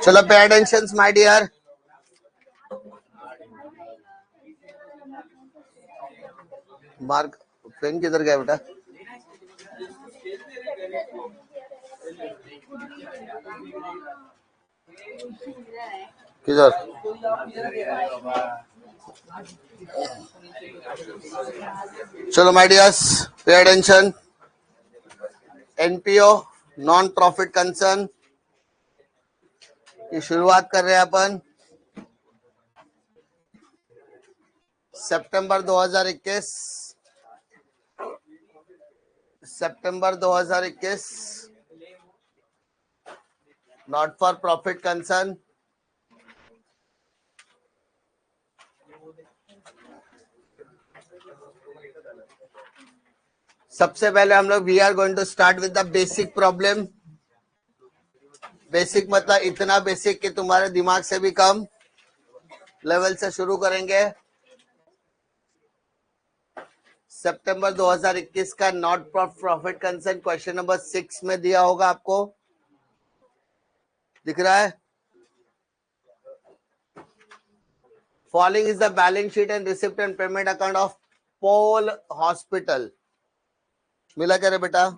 चलो pay attention my dear. Mark pen किधर गया बेटा? किधर? चलो my dears pay attention. NPO non profit concern की शुरुआत कर रहे हैं अपन सितंबर 2021। सितंबर 2021 नॉट फॉर प्रॉफिट कंसर्न। सबसे पहले हम लोग we are going to start with the basic problem. Basic मतलब इतना बेसिक कि तुम्हारे दिमाग से भी कम लेवल से शुरू करेंगे। सितंबर 2021 का not for profit concern question number 6 में दिया होगा आपको, दिख रहा है? Following is the balance sheet and receipt and payment account of पोल हॉस्पिटल। मिला क्या रे बेटा?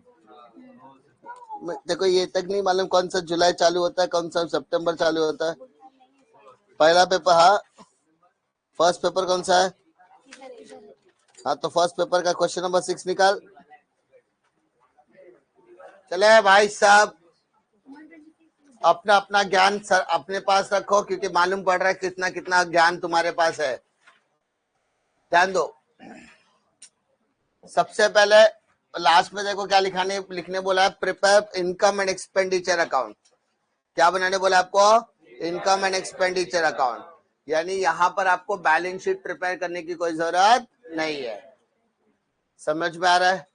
देखो ये तक नहीं मालूम कौन सा जुलाई चालू होता है, कौन सा सितंबर चालू होता है। पहला पेपर, हाँ फर्स्ट पेपर कौन सा है? हाँ तो फर्स्ट पेपर का क्वेश्चन नंबर 6 निकाल। चले भाई साहब, अपना अपना ज्ञान सर अपने पास रखो, क्योंकि मालूम पड़ रहा है कितना कितना ज्ञान तुम्हारे पास है। ध्यान दो। सबसे पहले लास्ट में देखो क्या लिखने बोला है, prepare income and expenditure account. क्या बनाने बोला आपको? Income and expenditure account. यानी यहाँ पर आपको बैलेंस शीट प्रिपेयर करने की कोई जरूरत नहीं है। समझ में आ रहा है?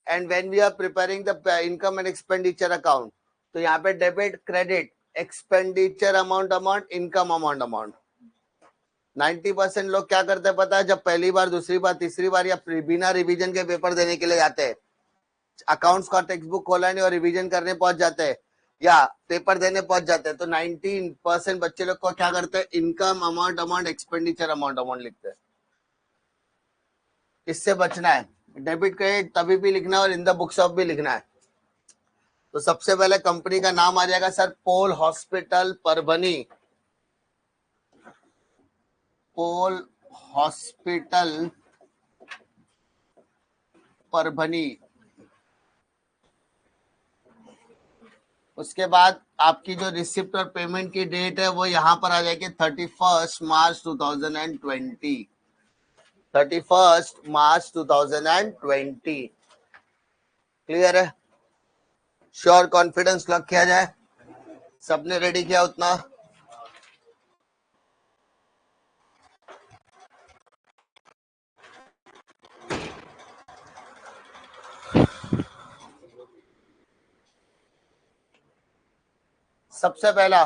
And when we are preparing the income and expenditure account, तो यहाँ पे debit credit expenditure amount income amount. 90% लोग क्या करते हैं पता है? जब पहली बार, दूसरी बार, तीसरी बार या बिना रिवीजन के पेपर देने के लिए जाते हैं, अकाउंट्स का टेक्स्ट बुक खोला नहीं और रिवीजन करने पहुंच जाते हैं या पेपर देने पहुंच जाते हैं, तो 19% बच्चे लोग को क्या करते हैं? इनकम अमाउंट एक्सपेंडिचर अमाउंट लिखते हैं। इससे बचना है। डेबिट क्रेडिट तभी भी लिखना है और इन द बुक्स ऑफ भी लिखना है। तो सबसे पहले कंपनी का नाम आ जाएगा सर पोल हॉस्पिटल परभनी। पोल हॉस्पिटल परभनी। उसके बाद आपकी जो रिसिप्ट और पेमेंट की डेट है वो यहां पर आ जाएगी 31 मार्च 2020। 31 मार्च 2020। क्लियर है? श्योर कॉन्फिडेंस लॉक किया जाए? सबने रेडी किया उतना? सबसे पहला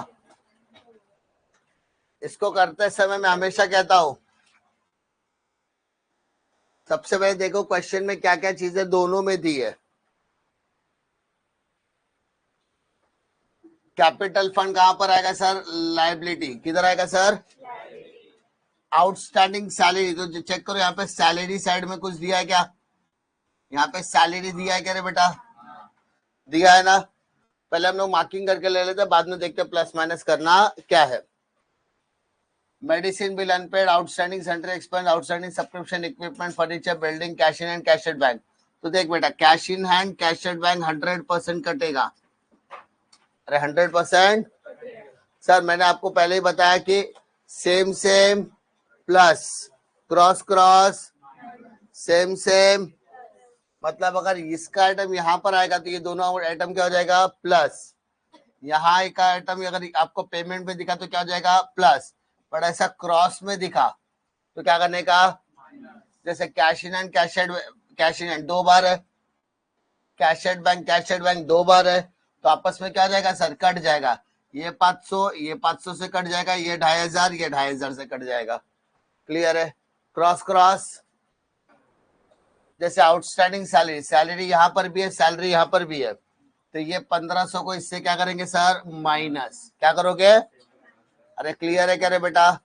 इसको करते समय मैं हमेशा कहता हूं, सबसे पहले देखो क्वेश्चन में क्या क्या चीजें दोनों में दी है। कैपिटल फंड कहां पर आएगा सर? लायबिलिटी। किधर आएगा सर? Outstanding salary. तो चेक करो यहाँ पे सैलरी साइड में कुछ दिया है क्या? यहाँ पे सैलरी दिया है क्या रे बेटा? दिया है ना? पहले हम लोग मार्किंग करके ले लेते, बाद में देखते प्लस माइनस करना क्या है। Medicine bill unpaid, outstanding central expense, outstanding subscription equipment furniture building, cash in hand cash at bank. तो देख बेटा, cash in hand cash at bank 100% कटेगा। अरे 100%। सर मैंने आपको पहले ही बताया कि same same plus cross cross same same, मतलब अगर इसका आइटम यहाँ पर आएगा तो ये दोनों आइटम क्या हो जाएगा? प्लस। यहाँ एक आइटम अगर आपको पेमेंट में दिखा तो क्या हो जाएगा? प्लस। पर ऐसा क्रॉस में दिखा तो क्या करने का? जैसे cash in and cash in and 2 बार है, कैश एट बैंक 2 बार है, तो आपस में क्या हो जाएगा सर? कट जाएगा। ये 500 से कट जाएगा, ये 2500 ये 2500 से कट जाएगा। क्लियर है? Cross cross. जैसे आउटस्टैंडिंग सैलरी, सैलरी यहां पर भी है, सैलरी यहां पर भी है, तो ये 1500 को इससे क्या करेंगे सर, माइनस। क्या करोगे, अरे क्लियर है क्या रे बेटा।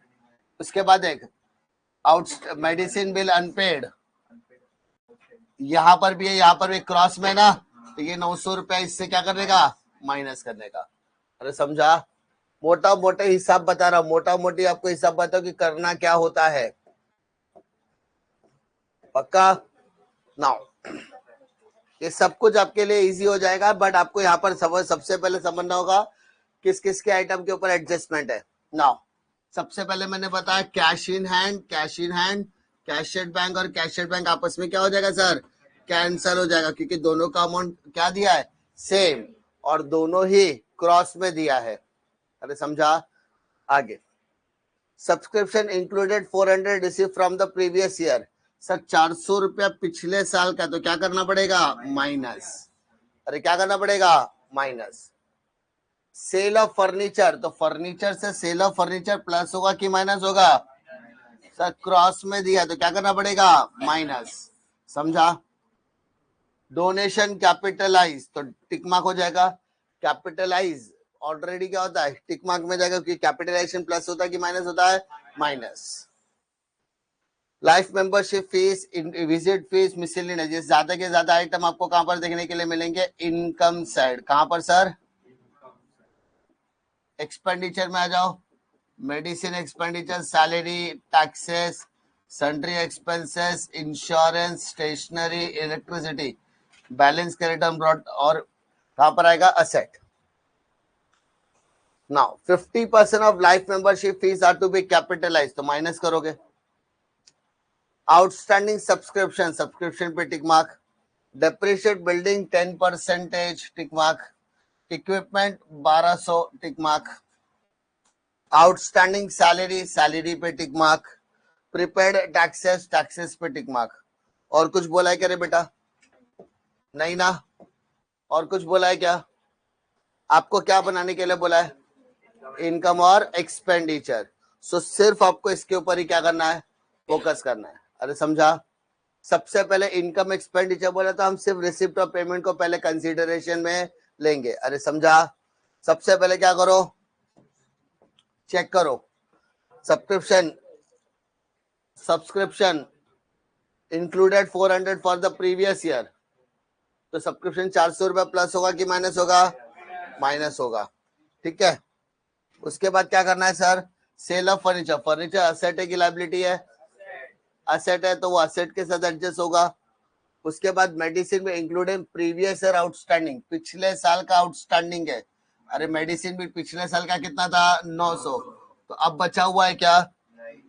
उसके बाद एक आउट मेडिसिन बिल अनपेड, यहाँ पर भी है, यहाँ पर भी क्रॉस में ना, तो ये 900 रुपया इससे क्या करने का, माइनस करने का। अरे समझा, मोटा मोटे हिसाब बता रहा हूं, मोटा मोटी आपको हिसाब बताओ कि करना क्या होता है, पक्का। नाउ ये सब कुछ आपके लिए इजी हो जाएगा, बट आपको यहाँ पर सबसे पहले समझना होगा किस किस के आइटम के ऊपर एडजस्टमेंट है। नाउ सबसे पहले मैंने बताया cash in hand, cash in hand, cash at bank और कैशेड बैंक आपस में क्या हो जाएगा सर, कैंसल हो जाएगा, क्योंकि दोनों का अमाउंट क्या दिया है, सेम, और दोनों ही क्रॉस में दिया है। अरे समझा, आगे subscription included 400 receive from the previous year, sir 400 रुपया पिछले साल का, तो क्या करना पड़ेगा, माइनस। अरे क्या करना पड़ेगा, माइनस। सेल ऑफ फर्नीचर, तो फर्नीचर से सेल ऑफ फर्नीचर प्लस होगा कि माइनस होगा, सर क्रॉस में दिया तो क्या करना पड़ेगा, माइनस। समझा। डोनेशन कैपिटलाइज, तो टिक मार्क हो जाएगा, कैपिटलाइज ऑलरेडी क्या होता है, टिक मार्क में जाएगा, क्योंकि कैपिटलाइजेशन प्लस होता है कि माइनस होता है, minus. Life membership fees, visit fees, miscellaneous, ये ज्यादा के ज्यादा आइटम आपको कहां पर देखने के लिए मिलेंगे, इनकम साइड। कहां पर सर, एक्सपेंडिचर में आ जाओ, medicine expenditure, salary, taxes, sundry expenses, insurance, stationery, electricity, balance credit brought, और कहां पर आएगा, asset. Now 50% of life membership fees are to be capitalize, तो माइनस करोगे। आउटस्टैंडिंग सब्सक्रिप्शन, सब्सक्रिप्शन पे tick mark. Depreciate building 10%, tick mark. Equipment 1200, tick mark. Outstanding salary, salary पे tick mark. Prepaid taxes, taxes पे tick mark. और कुछ बोला है क्या रे बेटा, नहीं ना, और कुछ बोला है क्या, आपको क्या बनाने के लिए बोला है, इनकम और एक्सपेंडिचर। सो सिर्फ आपको इसके ऊपर ही क्या करना है, फोकस करना है। अरे समझा। सबसे पहले इनकम एक्सपेंडिचर बोला तो हम सिर्फ रिसिप्ट और पेमेंट को पहले कंसीडरेशन में लेंगे। अरे समझा। सबसे पहले क्या करो, चेक करो, subscription included 400 for the previous year, तो सब्सक्रिप्शन 400 रुपया प्लस होगा कि माइनस होगा, माइनस होगा, ठीक है। उसके बाद क्या करना है sir, sale of furniture, furniture asset है कि लायबिलिटी है, असेट है, तो वो असेट के साथ एडजस्ट होगा। उसके बाद मेडिसिन में इंक्लूडिंग प्रीवियस ईयर आउटस्टैंडिंग, पिछले साल का आउटस्टैंडिंग है। अरे मेडिसिन भी पिछले साल का कितना था, 900, तो अब बचा हुआ है क्या,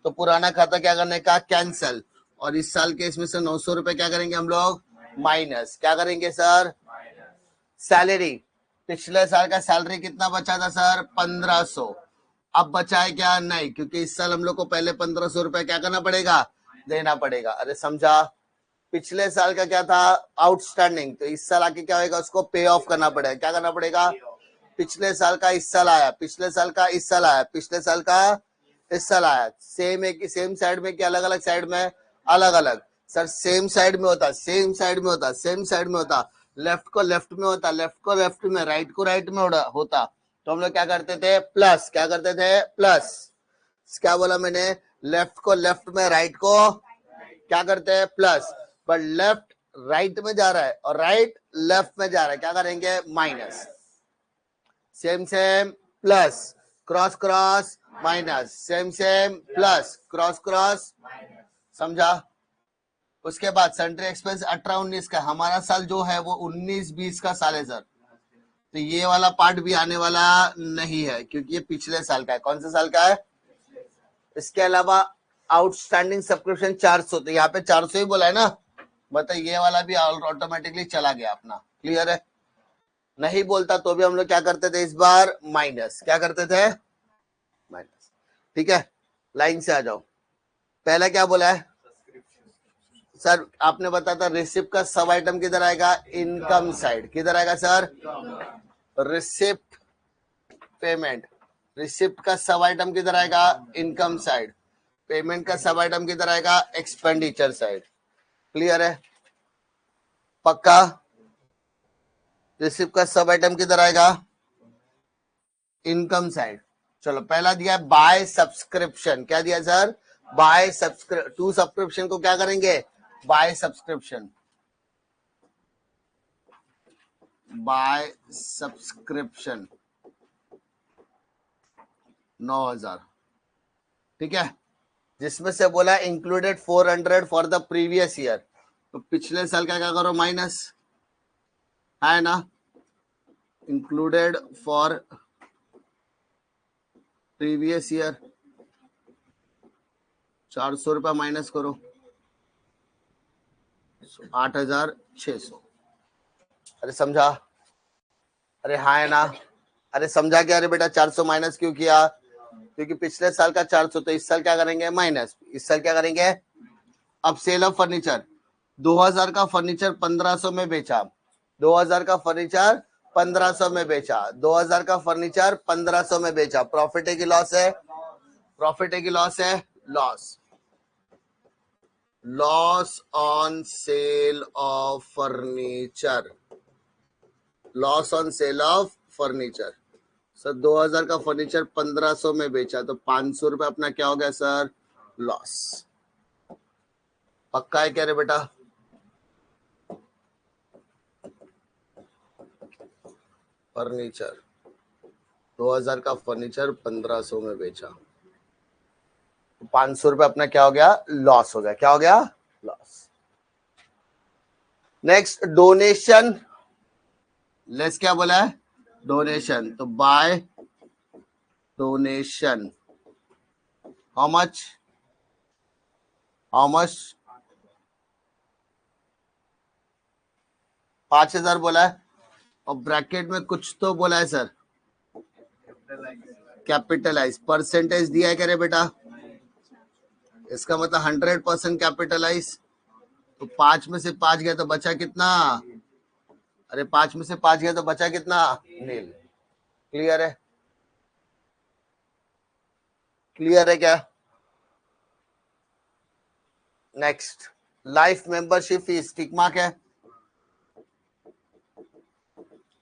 तो पुराना खाता क्या करने का, कैंसल, और इस साल के इसमें से 900 रुपए क्या करेंगे हम लोग, माइनस। क्या करेंगे सर, सैलरी, पिछले साल का सैलरी कितना बचा था सर, 1500, अब बचा है क्या, नहीं, क्योंकि इस साल हम लोग को पहले 1500 रुपए क्या करना पड़ेगा, देना पड़ेगा। अरे समझा। पिछले साल का क्या था, आउटस्टैंडिंग, तो इस साल आके क्या होगा, उसको पे ऑफ करना पड़ेगा। क्या करना पड़ेगा, पिछले साल का इस साल आया, पिछले साल का इस साल आया, पिछले साल का इस साल आया, सेम है कि सेम साइड में कि अलग अलग साइड में, अलग अलग। सर सेम साइड में होता, सेम साइड में होता, सेम साइड में होता, लेफ्ट को लेफ्ट में होता, लेफ्ट को लेफ्ट में, राइट को राइट में होता, तो हम लोग क्या करते थे, प्लस। क्या करते थे, प्लस। क्या बोला मैंने, लेफ्ट को लेफ्ट में, राइट को क्या करते हैं, प्लस। पर लेफ्ट राइट में जा रहा है और राइट लेफ्ट में जा रहा है, क्या करेंगे, minus. Same same plus, cross cross minus, same same plus, cross cross, समझा। उसके बाद सेंट्री एक्सपेंस 18-19 का, हमारा साल जो है वो 19-20 का साल है सर, तो ये वाला पार्ट भी आने वाला नहीं है, क्योंकि ये पिछले साल का है। कौन से साल का है, इसके अलावा आउटस्टैंडिंग सब्सक्रिप्शन 400, तो यहाँ पे 400 ही बोला है ना, मतलब ये वाला भी ऑटोमेटिकली चला गया अपना, क्लियर है। नहीं बोलता तो भी हम लोग क्या करते थे, इस बार माइनस। क्या करते थे, माइनस, ठीक है। लाइन से आ जाओ, पहला क्या बोला है सर, आपने बताया था रिसिप्ट का सब आइटम किधर आएगा, इनकम साइड, किधर आएगा सर, रिसिप्ट पेमेंट, रिसिप्ट का सब आइटम किधर आएगा, इनकम साइड, पेमेंट का सब आइटम किधर आएगा, एक्सपेंडिचर साइड, क्लियर है, पक्का। रिसिप्ट का सब आइटम किधर आएगा? Income side. चलो पहला दिया है बाय सब्सक्रिप्शन, क्या दिया sir? By subscription. To subscription को क्या करेंगे? बाय सब्सक्रिप्शन, बाय सब्सक्रिप्शन 9,000, ठीक है। जिसमें से बोला included 400 for the previous year, तो पिछले साल का क्या करो? माइनस, है ना? इंक्लूडेड फॉर प्रीवियस ईयर 400 रुपया माइनस करो, 8,600। अरे समझा? अरे हाँ है ना? अरे समझा क्या? अरे बेटा 400 माइनस क्यों किया? क्योंकि पिछले साल का 400, तो इस साल क्या करेंगे? माइनस। इस साल क्या करेंगे? अब सेल ऑफ फर्नीचर, 2000 का फर्नीचर 1500 में बेचा, 2000 का फर्नीचर 1500 में बेचा, 2000 का फर्नीचर 1500 में बेचा। प्रॉफिट है कि लॉस है? प्रॉफिट है कि लॉस है? Loss. Loss on sale of furniture, loss on sale of furniture. Sir 2000 का फर्नीचर 1500 में बेचा, तो 500 रुपए अपना क्या हो गया सर? लॉस। पक्का है क्या रे बेटा? फर्नीचर 2000 का फर्नीचर 1500 में बेचा, 500 रुपए अपना क्या हो गया? लॉस हो गया। क्या हो गया? लॉस। नेक्स्ट डोनेशन, लेस क्या बोला है? डोनेशन, तो by donation how much? How much? 5,000 बोला है, और ब्रैकेट में कुछ तो बोला है सर, कैपिटलाइज। परसेंटेज दिया है क्या रे बेटा? इसका मतलब 100% कैपिटलाइज, तो 5 में से 5 गया तो बचा कितना? अरे 5 में से 5 गया तो बचा कितना? नील। क्लियर है? क्लियर है क्या? Next life membership fees, tick mark है।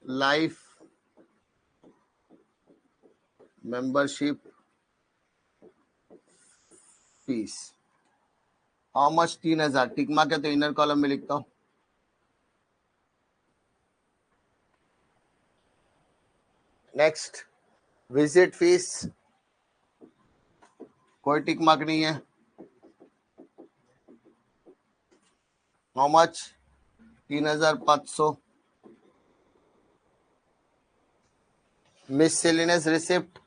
Life membership fees how much? 3,000, tick mark है तो इनर कॉलम में लिखता हूं। नेक्स्ट विजिट फीस, कोई टिक मार्क नहीं है। How much? 3,500। Miscellaneous receipt,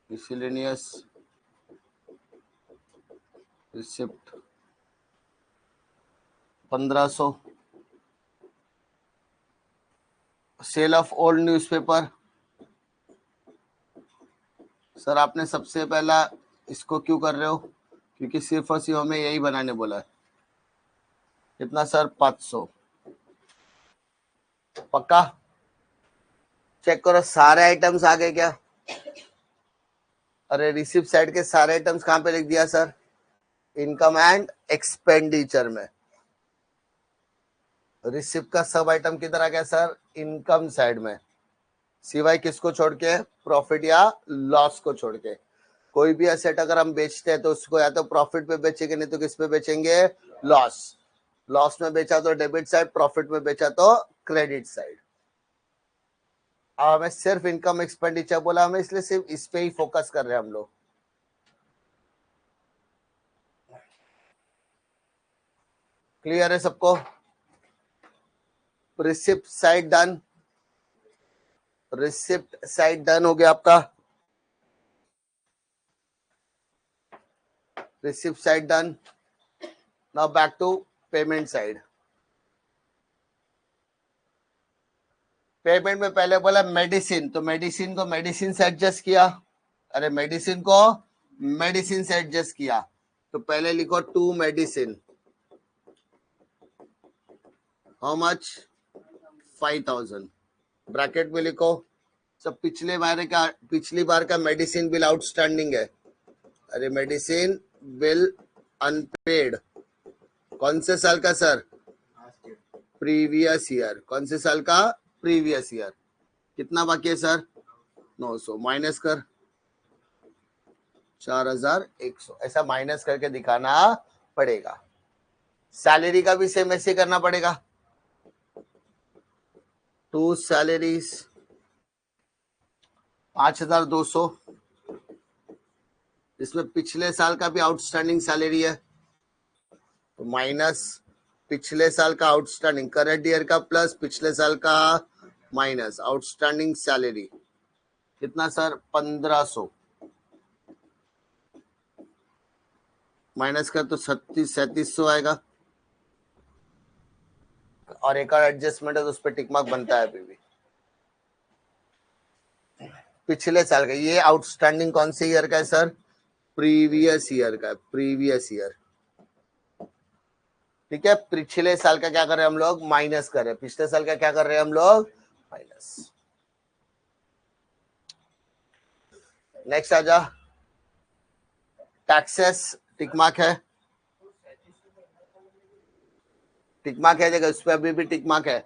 miscellaneous receipt 1,500। Sale of old newspaper, sir आपने सबसे पहला इसको क्यों कर रहे हो? क्योंकि सिर्फ और सिर्फ हमें यही बनाने बोला है। कितना सर? 500। पक्का? चेक करो सारे आइटम्स आ गए क्या? अरे रिसिप्ट साइड के सारे आइटम्स कहां पे लिख दिया सर? इनकम एंड एक्सपेंडिचर में। रिसिप्ट का सब आइटम किधर आ गया सर? इनकम साइड में, सिवाय किसको छोड़ के? प्रॉफिट या लॉस को छोड़ के। कोई भी एसेट अगर हम बेचते हैं तो उसको या तो प्रॉफिट पे बेचेंगे, नहीं तो किस पे बेचेंगे? लॉस। लॉस में बेचा तो डेबिट साइड, प्रॉफिट में बेचा तो क्रेडिट साइड। अब हमें सिर्फ इनकम एक्सपेंडिचर बोला, हमें इसलिए सिर्फ इस पे ही फोकस कर रहे हैं हम लोग। क्लियर है सबको? Receipt side done, receipt side done हो गया आपका। Receipt side done. Now back to payment side. Payment में पहले बोला मेडिसिन, तो मेडिसिन को मेडिसिन से एडजस्ट किया। अरे मेडिसिन को मेडिसिन से एडजस्ट किया, तो पहले लिखो to medicine, how much? 5,000। Bracket में लिखो सब पिछली बार का मेडिसिन बिल आउटस्टैंडिंग है। अरे मेडिसिन बिल अनपेड कौन से साल का सर? Previous year. कौन से साल का? Previous year. कितना बाकी है सर? 900 माइनस कर 4100, ऐसा माइनस करके दिखाना पड़ेगा। सैलरी का भी सेम ऐसे करना पड़ेगा। 2 सैलरीज 5200, इसमें पिछले साल का भी आउटस्टैंडिंग सैलरी है तो माइनस पिछले साल का आउटस्टैंडिंग, करंट ईयर का प्लस पिछले साल का माइनस आउटस्टैंडिंग सैलरी। कितना सर? 1500 माइनस कर तो 3700 आएगा। और एक और एडजस्टमेंट है तो उस पर टिक मार्क बनता है अभी भी। पिछले साल का ये आउटस्टैंडिंग कौन से ईयर का है सर? प्रीवियस ईयर का। प्रीवियस ईयर, ठीक है। पिछले साल का क्या कर रहे हैं हम लोग? माइनस कर रहे हैं। पिछले साल का क्या कर रहे हैं हम लोग? माइनस। नेक्स्ट आ जा। टैक्सेस टिक मार्क है, टिक मार्क है जगह, उस पर अभी भी टिक मार्क है।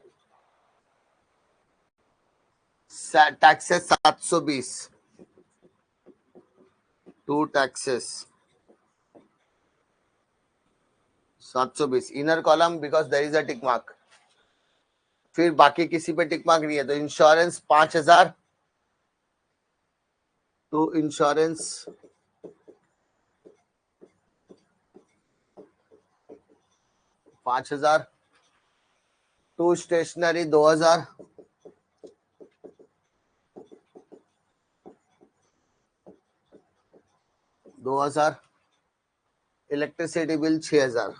Taxes 720, to taxes 720 inner column because there is a tick mark. फिर बाकी किसी पे टिक मार्क नहीं है तो इंश्योरेंस 5000, तो insurance 5000, to stationery 2000, electricity bill 6000,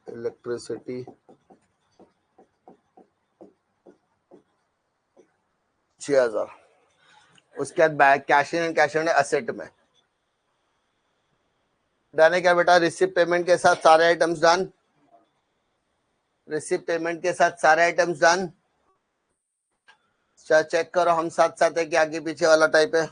electricity 6000। उसके बाद cash in and cash out asset में डन है क्या बेटा? रिसिप्ट पेमेंट के साथ सारे आइटम्स डन। रिसिप्ट पेमेंट के साथ सारे आइटम्स डन। चेक करो हम साथ साथ है कि आगे पीछे वाला टाइप है।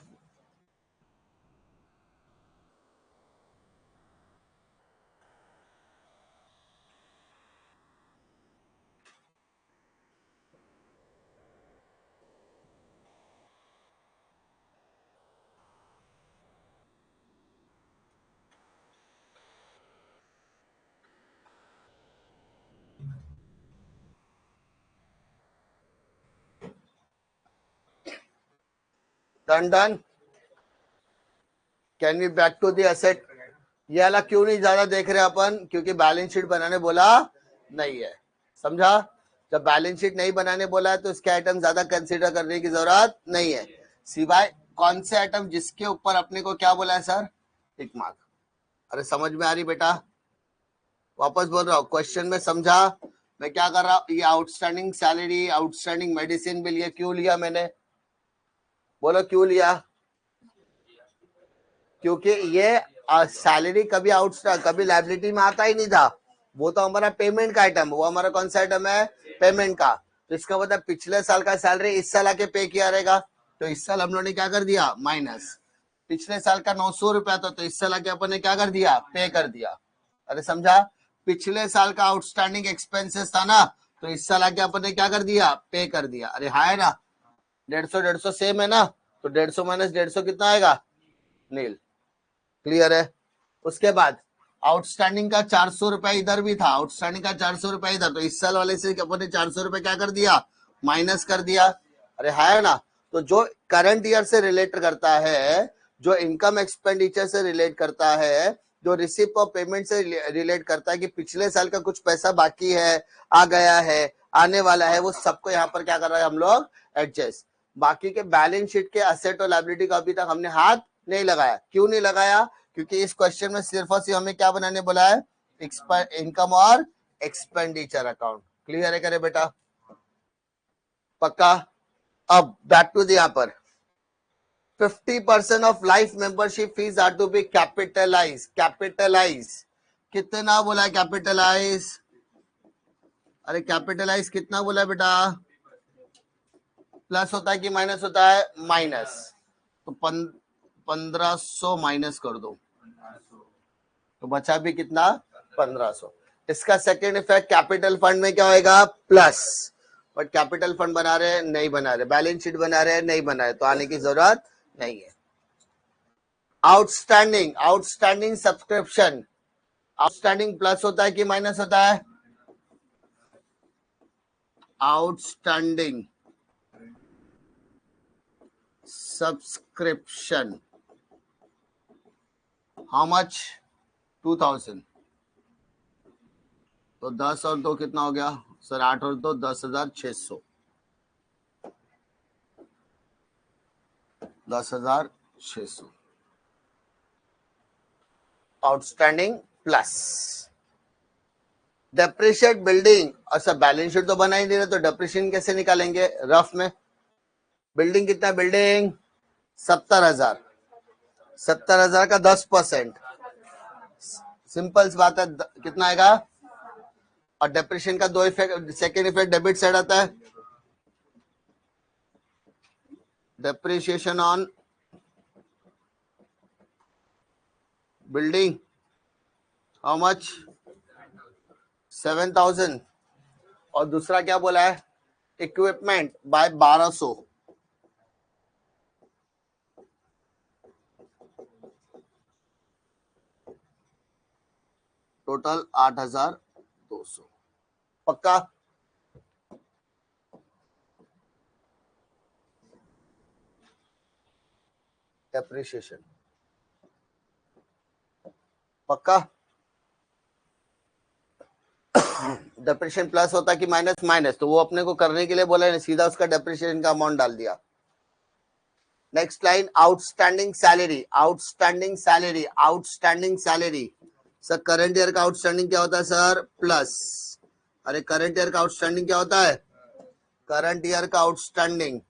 Done done. Can we back to the asset? ये वाला क्यों नहीं ज्यादा देख रहे अपन? क्योंकि बैलेंस शीट बनाने बोला नहीं है, समझा? जब बैलेंस शीट नहीं बनाने बोला है तो इसके आइटम ज्यादा कंसीडर करने की जरूरत नहीं है, सिवाय कौन से आइटम जिसके ऊपर अपने को क्या बोला है सर? Tick mark. अरे समझ में आ रही बेटा? वापस बोल रहा हूँ, क्वेश्चन में समझा मैं क्या कर रहा हूँ? ये outstanding salary, outstanding medicine bill, ये क्यों लिया मैंने? बोलो क्यों लिया? क्योंकि ये सैलरी कभी कभी लाइबिलिटी में आता ही नहीं था। वो तो हमारा पेमेंट का आइटम, वो हमारा कौन सा आइटम है? पेमेंट का। तो इसका मतलब पिछले साल का सैलरी इस साल आके पे किया रहेगा, तो इस साल हम लोगों ने क्या कर दिया? माइनस। पिछले साल का 900 रुपया था तो इस साल आके अपन ने क्या कर दिया? पे कर दिया। अरे समझा? पिछले साल का आउटस्टैंडिंग एक्सपेंसेस था ना, तो इस साल आके अपन ने क्या कर दिया? पे कर दिया। अरे हाँ है ना? 150 सेम है ना, तो 150 माइनस 150 कितना आएगा? नील। क्लियर है? उसके बाद आउटस्टैंडिंग का 400 रुपया इधर भी था, आउटस्टैंडिंग का 400 रुपया इधर, तो इस साल वाले से अपन ने 400 रुपया क्या कर दिया? माइनस कर दिया। अरे है ना? तो जो करंट ईयर से रिलेट करता है, जो इनकम एक्सपेंडिचर से रिलेट करता है, जो रिसिप्ट ऑफ पेमेंट से रिलेट करता है कि पिछले साल का कुछ पैसा बाकी है, आ गया है, आने वाला है, वो सबको यहाँ पर क्या कर रहा है हम लोग? एडजस्ट। बाकी के बैलेंस शीट के असेट और लायबिलिटी का अभी तक हमने हाथ नहीं लगाया। क्यों नहीं लगाया? क्योंकि इस क्वेश्चन में सिर्फ और सिर्फ हमें क्या बनाने बोला है? इनकम और एक्सपेंडिचर अकाउंट। क्लियर है करे बेटा? पक्का? अब बैक टू द यहाँ पर 50% of life membership fees are to be capitalize. Capitalize कितना बोला है? कैपिटलाइज, अरे कैपिटलाइज कितना बोला है बेटा? प्लस होता है कि माइनस होता है? माइनस। तो 1500 माइनस कर दो, तो बचा भी कितना 1500। इसका सेकेंड इफेक्ट कैपिटल फंड में क्या होएगा प्लस, बट कैपिटल फंड बना रहे हैं नहीं बना रहे, बैलेंस शीट बना रहे हैं नहीं बना रहे, तो आने की जरूरत नहीं है। आउटस्टैंडिंग सब्सक्रिप्शन, आउटस्टैंडिंग प्लस होता है कि माइनस होता है? आउटस्टैंडिंग सब्सक्रिप्शन हाउ मच 2000, तो 10 और 2 कितना हो गया सर? 8 और 2 10,600, 10,600 आउटस्टैंडिंग प्लस। डेप्रिशिएट बिल्डिंग, अच्छा बैलेंस शीट तो बना ही नहीं रहे तो डेप्रिशिएशन कैसे निकालेंगे? रफ में बिल्डिंग कितना, बिल्डिंग 70,000, 70,000 का 10%, सिंपल सी बात है, कितना आएगा? और डेप्रिशिएशन का दो effect, second effect debit side आता है, depreciation on building how much 7,000, और दूसरा क्या बोला है? Equipment by 1200, total 8,200। पक्का? डेप्रिशिएशन पक्का? डेप्रिशिएशन प्लस होता कि माइनस? माइनस, तो वो अपने को करने के लिए बोला है, सीधा उसका डेप्रिशिएशन का अमाउंट डाल दिया। Next line outstanding salary, outstanding salary, outstanding salary. Sir current year का आउटस्टैंडिंग क्या होता है सर? प्लस। अरे करंट ईयर का आउटस्टैंडिंग क्या होता है? करंट ईयर का आउटस्टैंडिंग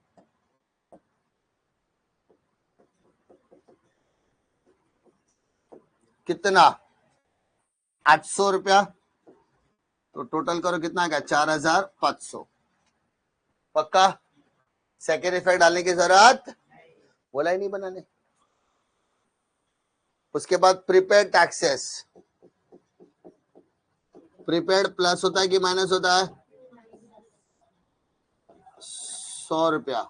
कितना? 800 रुपया, तो टोटल करो कितना आ गया? 4,500। पक्का? सेकेंड इफेक्ट डालने की जरूरत बोला ही नहीं बनाने। उसके बाद प्रीपेड टैक्सेस, प्रीपेड प्लस होता है कि माइनस होता है? 100 रुपया,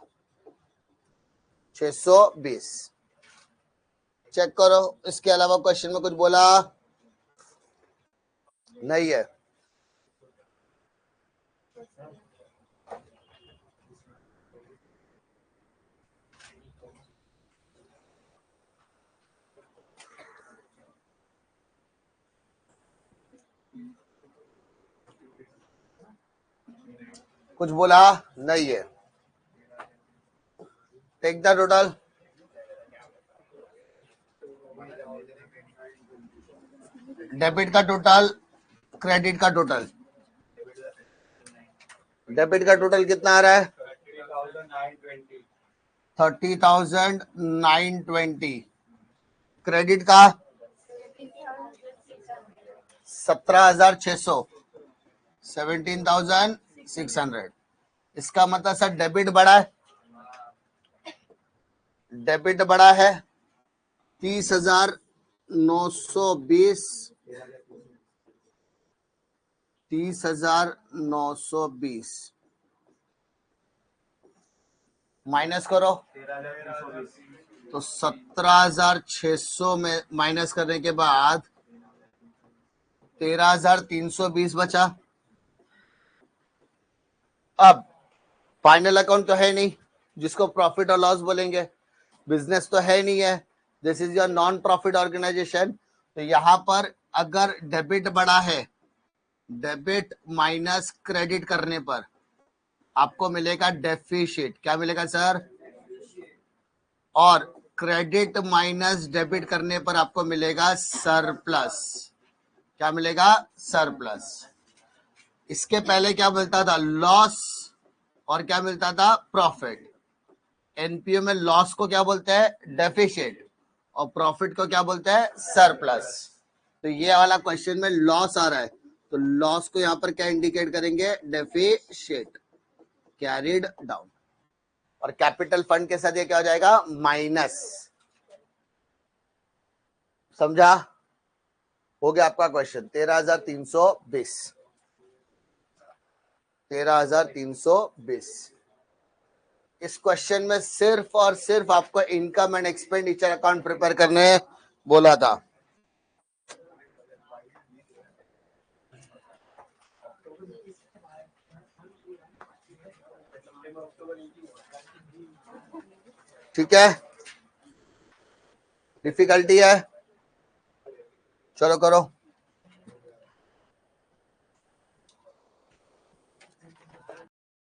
620। चेक करो, इसके अलावा क्वेश्चन में कुछ बोला नहीं है। कुछ बोला नहीं है। टेक द टोटल, डेबिट का टोटल, क्रेडिट का टोटल। डेबिट का टोटल कितना आ रहा है? 30,920। क्रेडिट का 17,600, 17,600। इसका मतलब सर डेबिट बढ़ा है, डेबिट बढ़ा है 30,920, 30,920 माइनस करो तो 17,600 में माइनस करने के बाद 13,320 बचा। अब फाइनल अकाउंट तो है नहीं जिसको प्रॉफिट और लॉस बोलेंगे, बिजनेस तो है नहीं है, this is your non profit organisation. तो यहां पर अगर डेबिट बढ़ा है, डेबिट माइनस क्रेडिट करने पर आपको मिलेगा डेफिशिट। क्या मिलेगा सर? और क्रेडिट माइनस डेबिट करने पर आपको मिलेगा सरप्लस। क्या मिलेगा? सरप्लस। इसके पहले क्या मिलता था? लॉस, और क्या मिलता था? प्रॉफिट। एनपीओ में लॉस को क्या बोलते हैं? डेफिशिट, और प्रॉफिट को क्या बोलते हैं? सरप्लस। तो ये वाला क्वेश्चन में लॉस आ रहा है, तो लॉस को यहां पर क्या इंडिकेट करेंगे? Deficit, carried down. और कैपिटल फंड के साथ ये क्या हो जाएगा? माइनस। समझा? हो गया आपका क्वेश्चन 13,320। 13,320। इस क्वेश्चन में सिर्फ और सिर्फ आपको income and expenditure account prepare करने बोला था। ठीक है, डिफिकल्टी है, चलो करो।